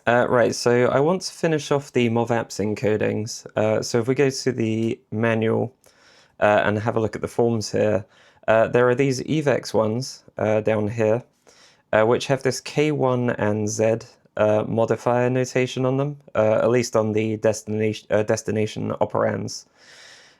Right, so I want to finish off the MOVAPS encodings. So if we go to the manual and have a look at the forms here, there are these EVEX ones down here, which have this K1 and Z modifier notation on them, at least on the destination operands.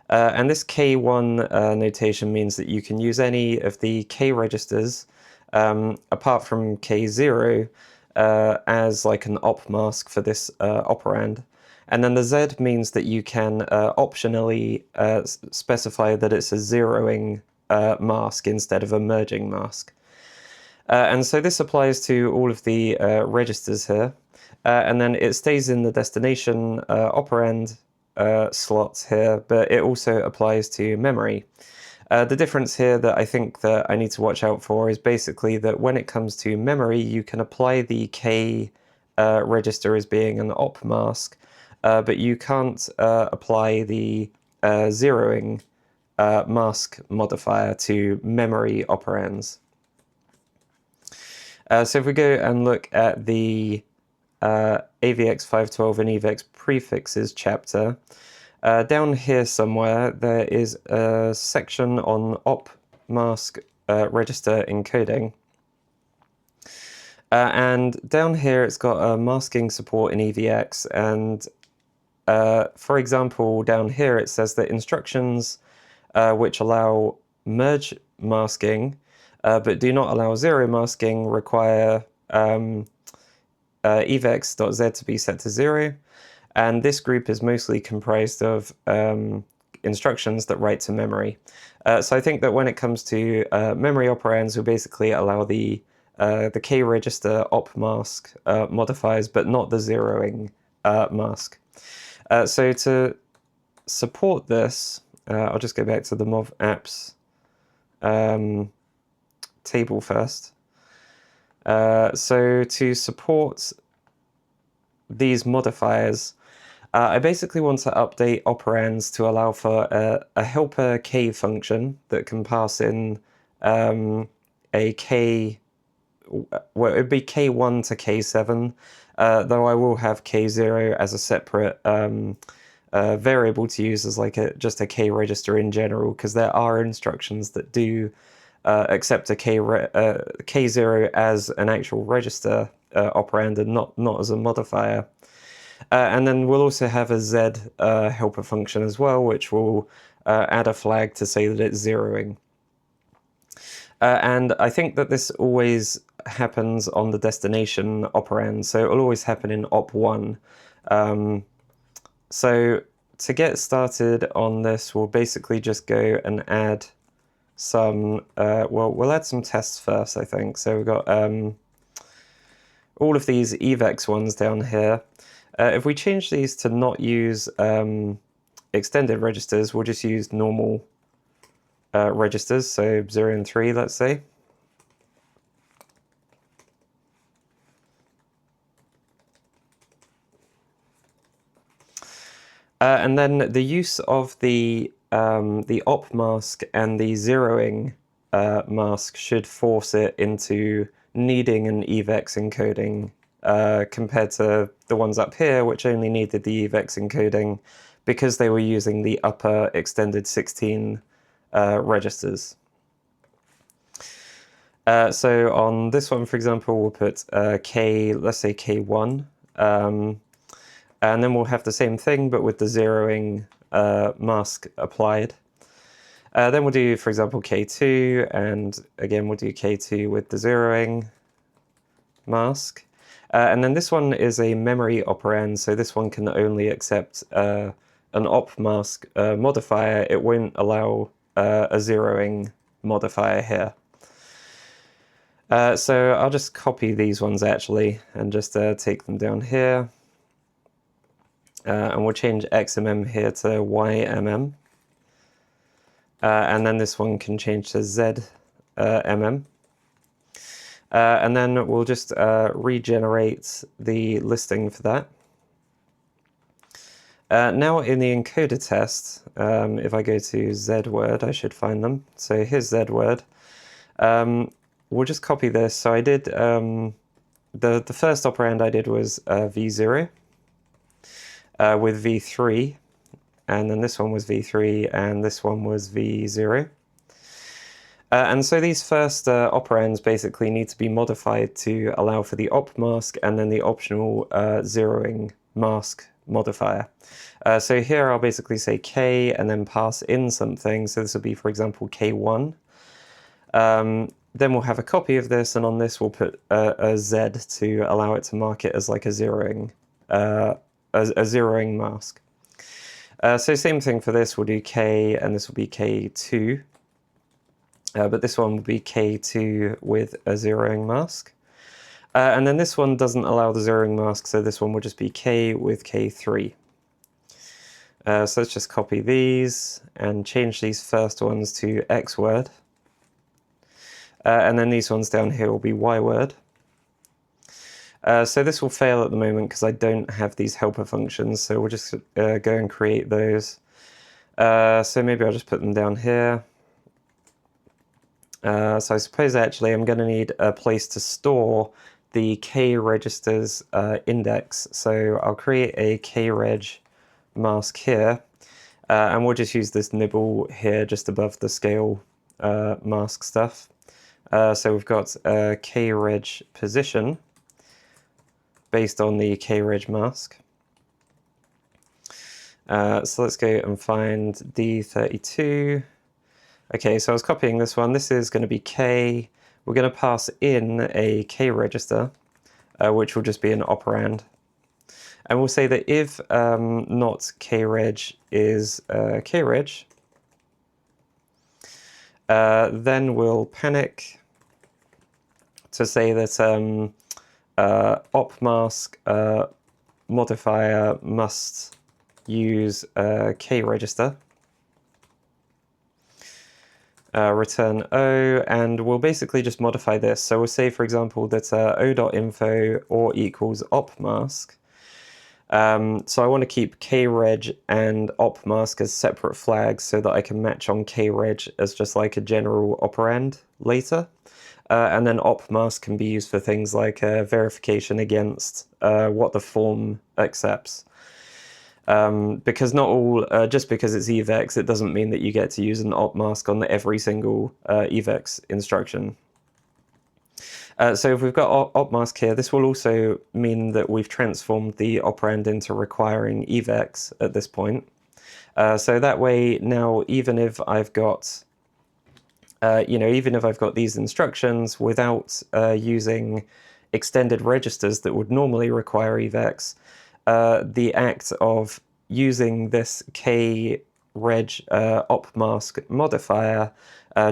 And this K1 notation means that you can use any of the K registers apart from K0 as like an Opmask for this operand. And then the Z means that you can optionally specify that it's a zeroing mask instead of a merging mask. And so this applies to all of the registers here. And then it stays in the destination operand slots here, but it also applies to memory. The difference here that I think that I need to watch out for is basically that when it comes to memory, you can apply the K register as being an op mask, but you can't apply the zeroing mask modifier to memory operands. So if we go and look at the AVX512 and EVEX prefixes chapter, down here somewhere there is a section on Opmask register encoding. And down here it's got a masking support in EVX, and for example down here it says that instructions which allow merge masking but do not allow zero masking require EVEX.Z to be set to 0. And this group is mostly comprised of instructions that write to memory. So I think that when it comes to memory operands, we basically allow the K register opmask modifiers, but not the zeroing mask. So to support this, I'll just go back to the MOVAPS table first. So to support these modifiers, I basically want to update operands to allow for a helper K function that can pass in a K, well, it would be K1 to K7, though I will have K0 as a separate variable to use as like just a K register in general, because there are instructions that do accept a K0 as an actual register operand and not as a modifier. And then we'll also have a Z helper function as well, which will add a flag to say that it's zeroing. And I think that this always happens on the destination operand, so it will always happen in op1. So to get started on this, we'll basically just go and add some, well, we'll add some tests first, I think. So we've got all of these EVEX ones down here. If we change these to not use extended registers, we'll just use normal registers, so 0 and 3, let's say. And then the use of the Opmask and the zeroing mask should force it into needing an EVEX encoding compared to the ones up here, which only needed the EVEX encoding because they were using the upper extended 16 registers. So on this one, for example, we'll put K, let's say K1, and then we'll have the same thing, but with the zeroing mask applied. Then we'll do, for example, K2, and again, we'll do K2 with the zeroing mask. And then this one is a memory operand, so this one can only accept an opmask modifier. It won't allow a zeroing modifier here. So I'll just copy these ones actually and just take them down here. And we'll change XMM here to YMM. And then this one can change to ZMM. And then we'll just regenerate the listing for that. Now in the encoder test, if I go to Z-word, I should find them. So here's Z-word. We'll just copy this. So I did the first operand I did was V0 with V3, and then this one was V3, and this one was V0. And so these first operands basically need to be modified to allow for the Opmask and then the optional zeroing mask modifier. So here I'll basically say K and then pass in something. So this will be, for example, K1. Then we'll have a copy of this, and on this we'll put a Z to allow it to mark it as like a zeroing mask. So same thing for this, we'll do K, and this will be K2. But this one will be K2 with a zeroing mask. And then this one doesn't allow the zeroing mask, so this one will just be K with K3. So let's just copy these and change these first ones to X word. And then these ones down here will be Y word. So this will fail at the moment because I don't have these helper functions, so we'll just go and create those. So maybe I'll just put them down here. So I suppose actually I'm going to need a place to store the K registers index. So I'll create a KReg mask here, and we'll just use this nibble here just above the scale mask stuff. So we've got KReg position based on the KReg mask. So let's go and find D32. Okay, so I was copying this one. This is going to be K. We're going to pass in a K register, which will just be an operand. And we'll say that if not KReg is KReg, then we'll panic to say that Opmask modifier must use K register. Return O, and we'll basically just modify this. So we'll say, for example, that O.info or equals Opmask. So I want to keep KReg and Opmask as separate flags so that I can match on KReg as just like a general operand later. And then Opmask can be used for things like verification against what the form accepts. Because not all, just because it's EVEX, it doesn't mean that you get to use an Opmask on every single EVEX instruction. So if we've got Opmask here, this will also mean that we've transformed the operand into requiring EVEX at this point. So that way now, even if I've got, even if I've got these instructions without using extended registers that would normally require EVEX, the act of using this KReg Opmask modifier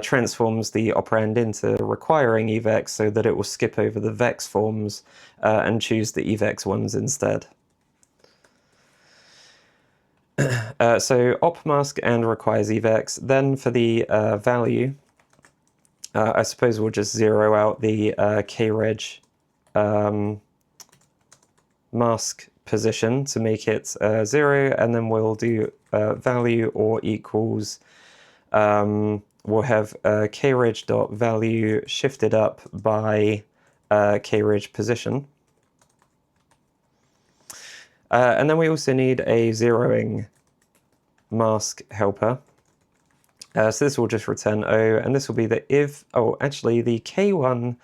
transforms the operand into requiring EVEX so that it will skip over the VEX forms and choose the EVEX ones instead. So Opmask and requires EVEX. Then for the value, I suppose we'll just zero out the KReg mask position to make it 0, and then we'll do value or equals. We'll have kreg.value shifted up by kreg position. And then we also need a zeroing mask helper. So this will just return O, and this will be the if, actually the K1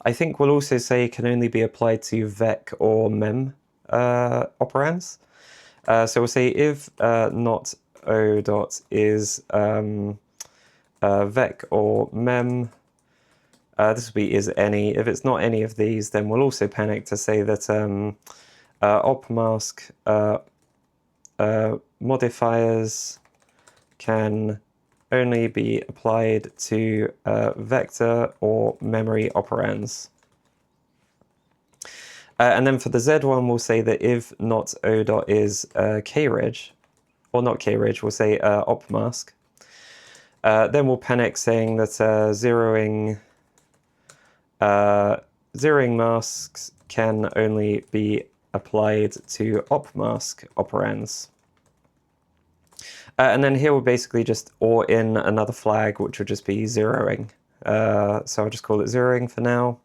I think we'll also say can only be applied to VEC or MEM operands. So we'll say if not O dot is VEC or MEM, this will be is any. If it's not any of these, then we'll also panic to say that Opmask modifiers can only be applied to vector or memory operands. And then for the Z one, we'll say that if not O dot is kreg, or not kreg, we'll say Opmask. Then we'll panic saying that zeroing masks can only be applied to Opmask operands. And then here we'll basically just OR in another flag, which will just be zeroing. So I'll just call it zeroing for now.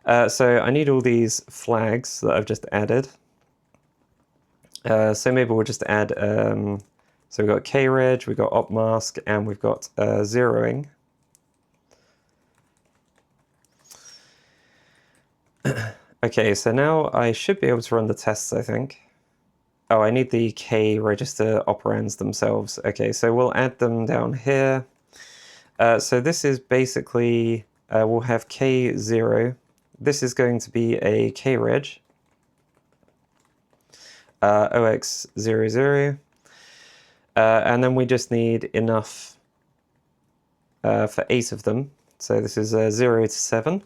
So I need all these flags that I've just added. So maybe we'll just add, so we've got kreg, we've got opmask, and we've got zeroing. Okay, so now I should be able to run the tests, I think. Oh, I need the K register operands themselves. Okay, so we'll add them down here. So this is basically, we'll have K0. This is going to be a kreg, OX00. And then we just enough for 8 of them. So this is 0 to 7.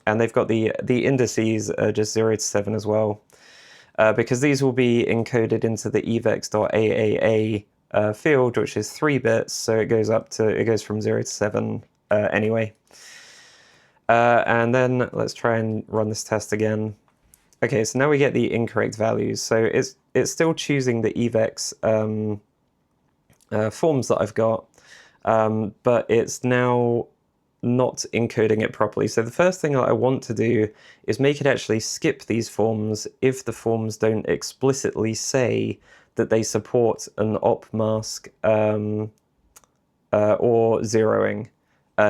And they've got the indices just 0 to 7 as well. Because these will be encoded into the EVEX.AAA field, which is 3 bits, so it goes from 0 to 7 anyway. And then let's try and run this test again. Okay, so now we get the incorrect values. So it's still choosing the EVEX forms that I've got, but it's now not encoding it properly. So the first thing that I want to do is make it actually skip these forms if the forms don't explicitly say that they support an opmask or zeroing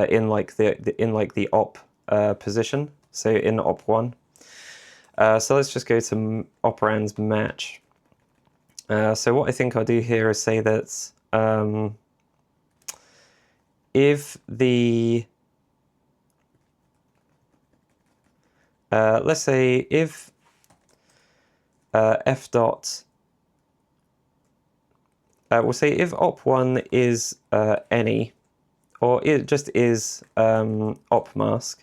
in like the op position. So in op1. So let's just go to operands match. So what I think I'll do here is say that if the let's say if f dot, we'll say if op1 is any, or it just is opmask,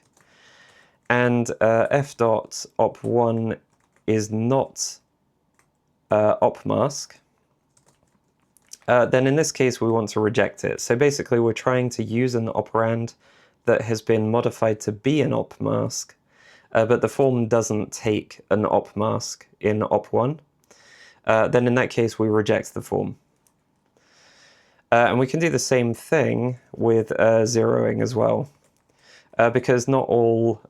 and f dot op1 is not opmask, then in this case we want to reject it. So basically we're trying to use an operand that has been modified to be an opmask, but the form doesn't take an opmask in op1, then in that case we reject the form. And we can do the same thing with zeroing as well, because not all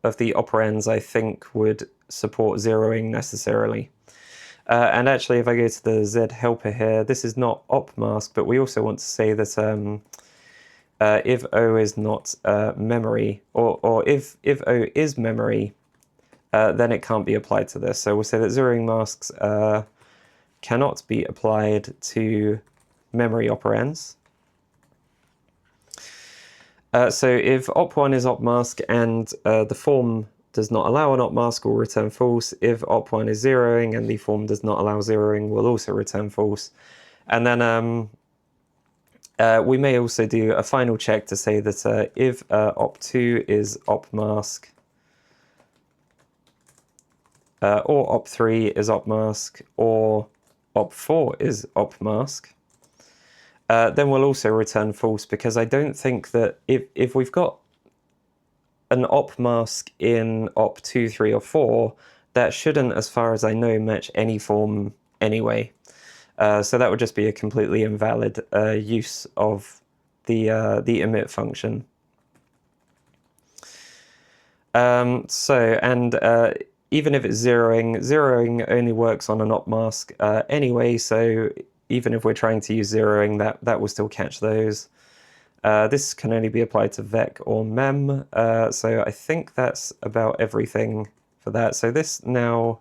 of the operands I think would support zeroing necessarily. And actually, if I go to the Z helper here, this is not opmask, but we also want to say that if O is not memory, or if O is memory, then it can't be applied to this. So we'll say that zeroing masks cannot be applied to memory operands. So if op1 is opmask and the form does not allow an opmask, will return false. If op1 is zeroing and the form does not allow zeroing, will also return false. And then we may also do a final check to say that if op2 is opmask, or op3 is opmask, or op4 is opmask, then we'll also return false, because I don't think that if we've got an opmask in op2, 3, or 4, that shouldn't, as far as I know, match any form anyway. So that would just be a completely invalid use of the emit function. Even if it's zeroing only works on an opmask anyway, so even if we're trying to use zeroing, that will still catch those. This can only be applied to vec or mem, so I think that's about everything for that. So this now,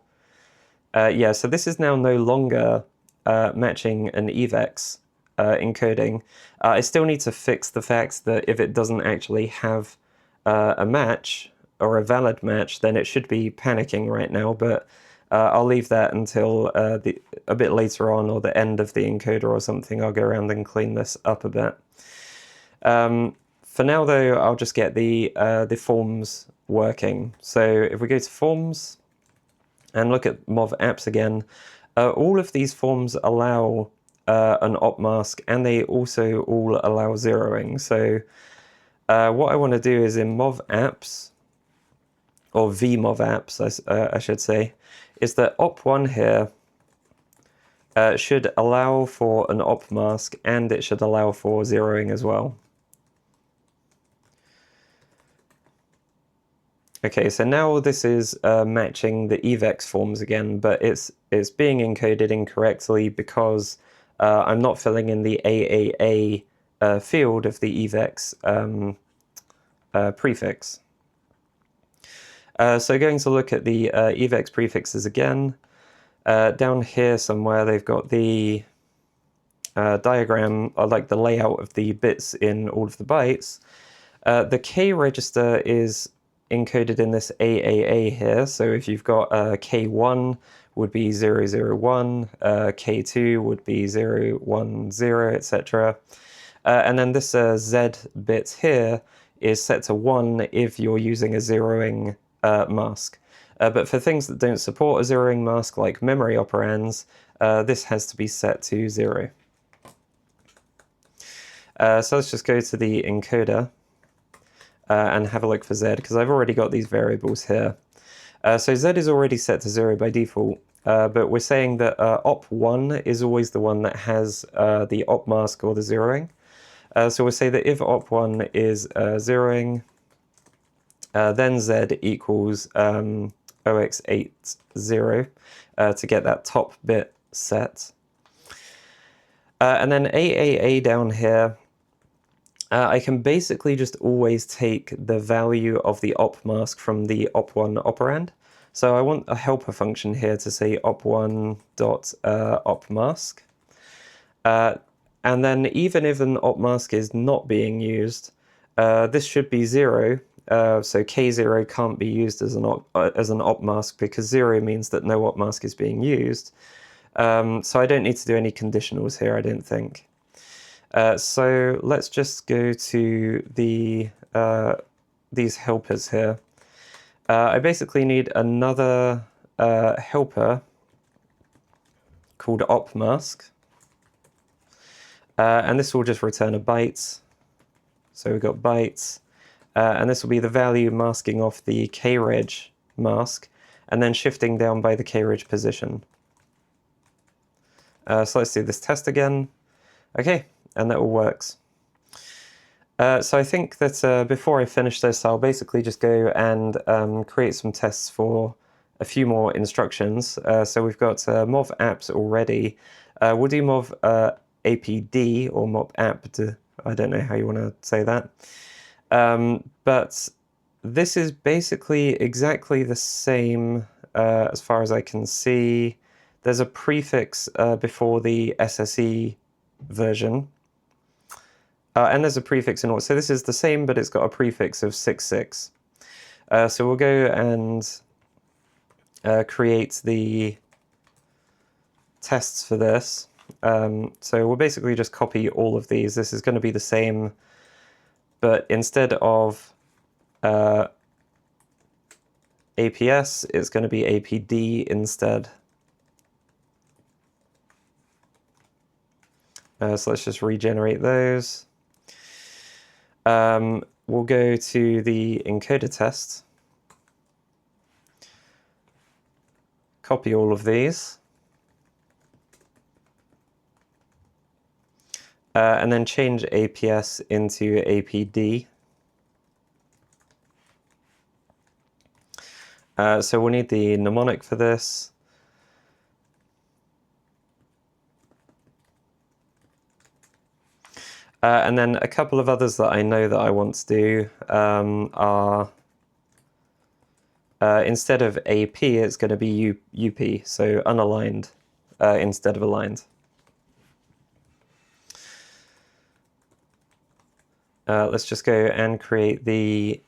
so this is now no longer matching an EVEX encoding. I still need to fix the fact that if it doesn't actually have a match, or a valid match, then it should be panicking right now, but I'll leave that until a bit later on, or the end of the encoder or something. I'll go around and clean this up a bit. For now though, I'll just get the forms working. So if we go to forms and look at MOVAPS again, all of these forms allow an opmask, and they also all allow zeroing. So what I want to do is in MOVAPS, or VMOVAPS I should say, is that op1 here should allow for an opmask, and it should allow for zeroing as well. Okay, so now this is matching the EVEX forms again, but it's being encoded incorrectly because I'm not filling in the AAA field of the EVEX prefix. So going to look at the EVEX prefixes again. Down here somewhere they've got the diagram, or like the layout of the bits in all of the bytes. The K register is encoded in this AAA here, so if you've got K1 would be 001, K2 would be 010, etc. And then this Z bit here is set to 1 if you're using a zeroing mask. But for things that don't support a zeroing mask, like memory operands, this has to be set to 0. So let's just go to the encoder and have a look for Z, because I've already got these variables here. So Z is already set to 0 by default, but we're saying that op1 is always the one that has the opmask or the zeroing. So we'll say that if op1 is zeroing, then Z equals 0x80 to get that top bit set. And then AAA down here, I can basically just always take the value of the opmask from the op1 operand. So I want a helper function here to say op1.opmask. And then even if an opmask is not being used, this should be 0. So K0 can't be used as an opmask because 0 means that no opmask is being used. So I don't need to do any conditionals here, I don't think. So let's just go to the these helpers here. I basically need another helper called Opmask, and this will just return a byte. So we've got bytes, and this will be the value masking off the kreg mask, and then shifting down by the kreg position. So let's do this test again. Okay, and that all works. So I think that before I finish this, I'll basically just go and create some tests for a few more instructions. So we've got MOVAPS already. We'll do MOVAPD or MOVAPD. I don't know how you want to say that. But this is basically exactly the same as far as I can see. There's a prefix before the SSE version. And there's a prefix in order. So this is the same, but it's got a prefix of 66. So we'll go and create the tests for this. So we'll basically just copy all of these. This is going to be the same, but instead of APS, it's going to be APD instead. So let's just regenerate those. We'll go to the encoder test, copy all of these, and then change APS into APD. So we'll need the mnemonic for this. And then a couple of others that I know that I want to do are, instead of AP, it's going to be UP, so unaligned instead of aligned. Let's just go and create the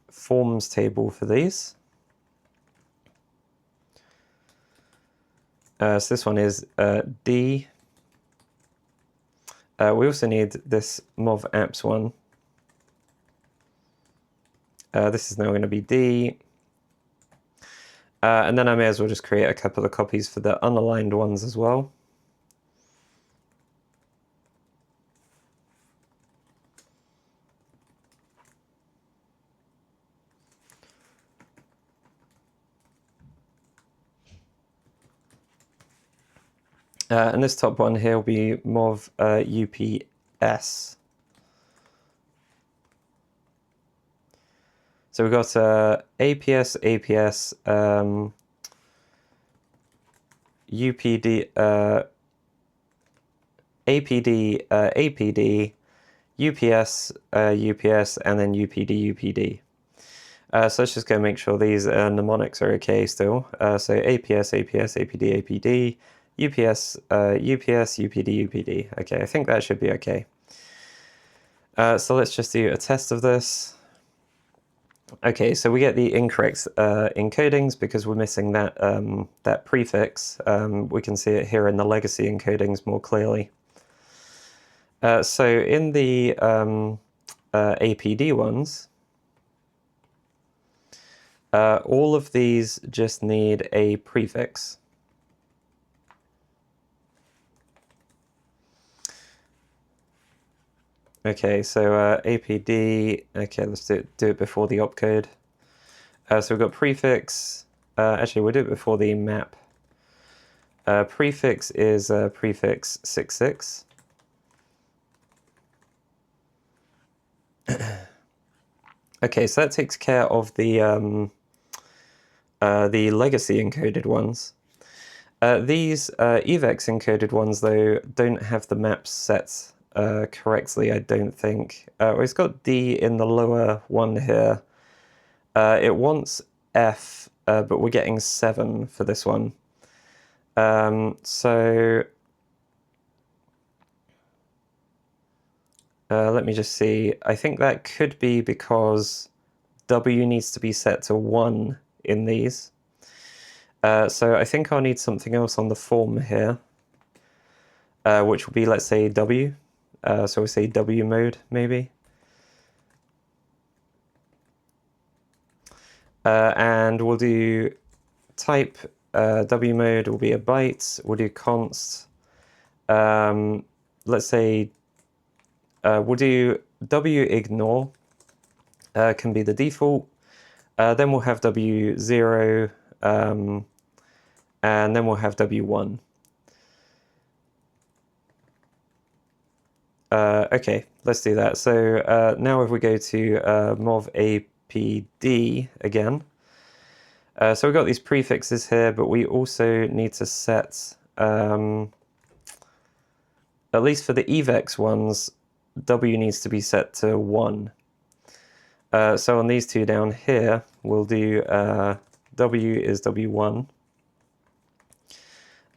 forms table for these. So this one is D. We also need this MOVAPS one. This is now going to be D. And then I may as well just create a couple of copies for the unaligned ones as well. And this top one here will be MOVUPS. So we've got APS, APS, UPD, APD, APD, UPS, UPS, and then UPD, UPD. So let's just go make sure these mnemonics are okay still. So APS, APS, APD, APD, UPS, UPS, UPD, UPD. Okay, I think that should be okay. So let's just do a test of this. Okay, so we get the incorrect encodings because we're missing that, that prefix. We can see it here in the legacy encodings more clearly. So in the APD ones, all of these just need a prefix. Okay, so APD, okay, let's do it before the opcode. So we've got prefix, actually we'll do it before the map. Prefix is prefix 66. Okay, so that takes care of the legacy encoded ones. These EVEX encoded ones, though, don't have the maps set correctly, I don't think. It's got D in the lower one here. It wants F, but we're getting 7 for this one. So let me just see. I think that could be because W needs to be set to 1 in these. So I think I'll need something else on the form here, which will be, let's say, W. So we'll say W mode, maybe. And we'll do type W mode will be a byte. We'll do const. Let's say we'll do W ignore can be the default. Then we'll have W0, and then we'll have W1. Okay, let's do that. So now if we go to MOVAPD again, so we've got these prefixes here, but we also need to set, at least for the EVEX ones, W needs to be set to 1. So on these two down here, we'll do W is W1.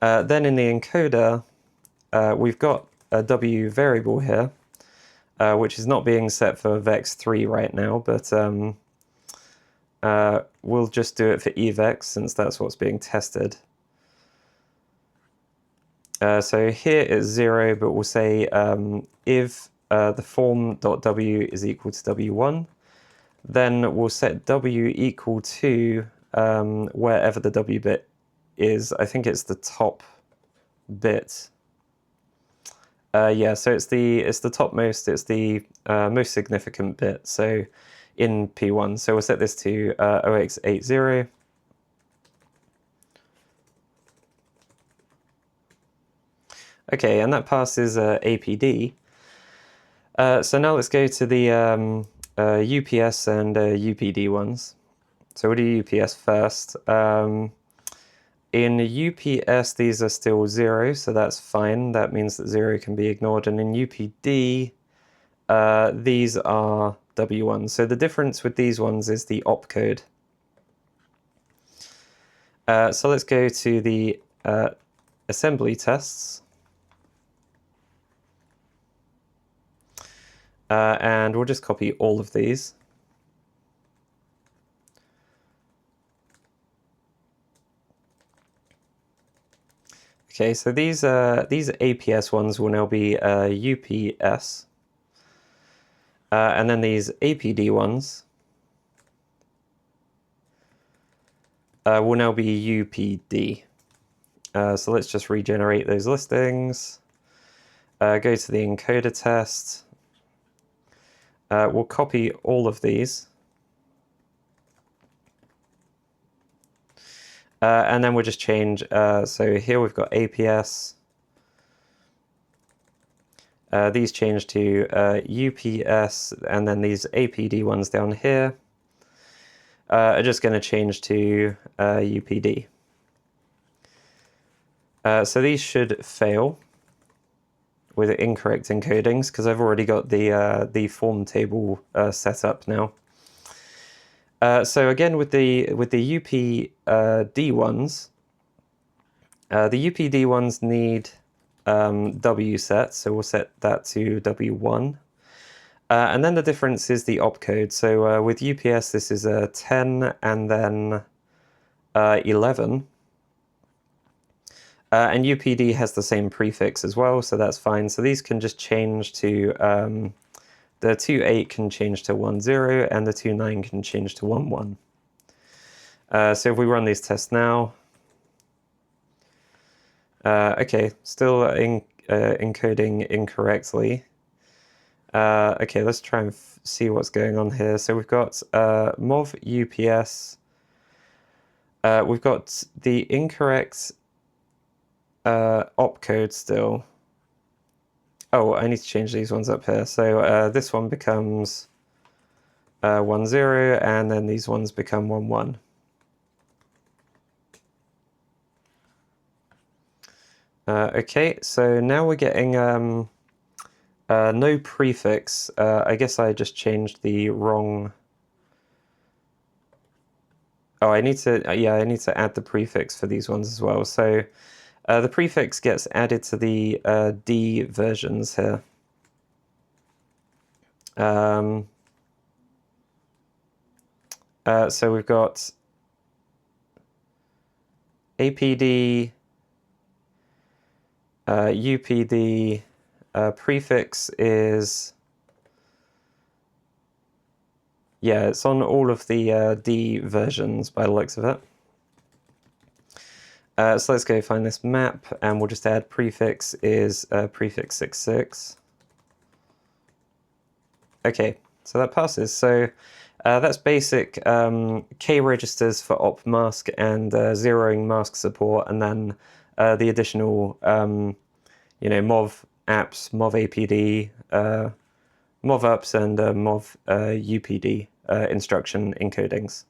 Then in the encoder, we've got a W variable here, which is not being set for VEX3 right now, but we'll just do it for EVEX since that's what's being tested. So here it's 0, but we'll say if the form.w is equal to W1, then we'll set W equal to wherever the W bit is. I think it's the top bit. Yeah, so it's the topmost, it's the most significant bit, so in P1. So we'll set this to 0x80. Okay, and that passes APD. So now let's go to the UPS and UPD ones. So we'll do UPS first. In UPS, these are still 0, so that's fine. That means that 0 can be ignored. And in UPD, these are W1. So the difference with these ones is the opcode. So let's go to the assembly tests. And we'll just copy all of these. Okay, so these APS ones will now be UPS, and then these APD ones will now be UPD. So let's just regenerate those listings. Go to the encoder test. We'll copy all of these. And then we'll just change, so here we've got APS. These change to UPS, and then these APD ones down here. are just going to change to UPD. So these should fail with incorrect encodings because I've already got the form table set up now. So again, with the UPD ones, the UPD ones need W set, so we'll set that to W1. And then the difference is the opcode. So with UPS, this is a 10 and then 11. And UPD has the same prefix as well, so that's fine. So these can just change to, the 2.8 can change to 1.0, and the 2.9 can change to 1.1. So if we run these tests now, okay, still encoding incorrectly. Okay, let's try and see what's going on here. So we've got MOVUPS. We've got the incorrect opcode still. Oh, I need to change these ones up here. So this one becomes 1.0, and then these ones become 1.1. Okay, so now we're getting no prefix. I guess I just changed the wrong. Oh, I need to. Yeah, I need to add the prefix for these ones as well. So the prefix gets added to the D versions here. So we've got APD, UPD, prefix is, yeah, it's on all of the D versions by the looks of it. So let's go find this map, and we'll just add prefix is prefix 66. Okay, so that passes. So that's basic K registers for Opmask and zeroing mask support, and then the additional, you know, MOVAPS, MOVAPD, MOVUPS, and MOVUPD instruction encodings.